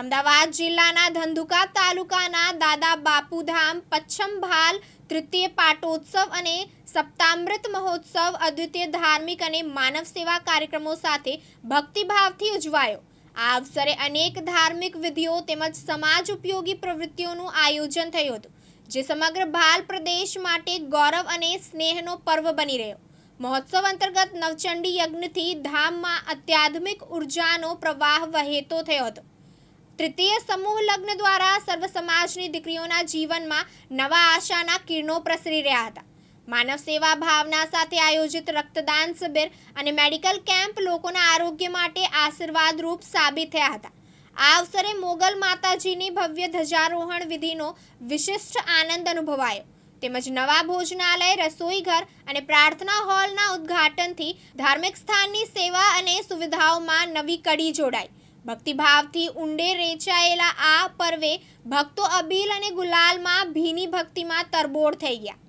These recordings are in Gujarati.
અમદાવાદ જિલ્લાના ધંધુકા તાલુકાના દાદા બાપુધામ પચ્છમ ભાલ તૃતીય પાટોત્સવ અને સપ્તામૃત મહોત્સવ અદ્વિતીય ધાર્મિક અને માનવ સેવા કાર્યક્રમો સાથે ભક્તિભાવથી ઉજવાયો। આ અવસરે અનેક ધાર્મિક વિધિઓ તેમજ સમાજ ઉપયોગી પ્રવૃત્તિઓનું આયોજન થયું હતું, જે સમગ્ર ભાલ પ્રદેશ માટે ગૌરવ અને સ્નેહનો પર્વ બની રહ્યો। મહોત્સવ અંતર્ગત નવચંડી યજ્ઞથી ધામમાં આધ્યાત્મિક ઉર્જાનો પ્રવાહ વહેતો થયો હતો। તૃતીય સમૂહ લગ્ન દ્વારા સર્વ સમાજની દીકરીઓના જીવનમાં નવા આશાના કિરણો પ્રસરી રહ્યા હતા। માનવ સેવા ભાવના સાથે આયોજિત રક્તદાન શિબિર અને મેડિકલ કેમ્પ લોકોના આરોગ્ય માટે આશીર્વાદરૂપ સાબિત થયા હતા। આ અવસરે મોગલ માતાજીની ભવ્ય ધ્વજારોહણ વિધિનો વિશિષ્ટ આનંદ અનુભવાયો તેમજ નવા ભોજનાલય, રસોઈ ઘર અને પ્રાર્થના હોલના ઉદ્ઘાટનથી ધાર્મિક સ્થાનની સેવા અને સુવિધાઓમાં નવી કડી જોડાઈ। ભક્તિભાવથી ઊંડે રેચાયેલા આ પર્વે ભક્તો અબીલ અને ગુલાલમાં ભીની ભક્તિમાં તરબોળ થઈ ગયા।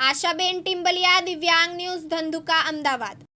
આશાબેન ટિમ્બલિયા, દિવ્યાંગ ન્યૂઝ, ધંધુકા, અમદાવાદ।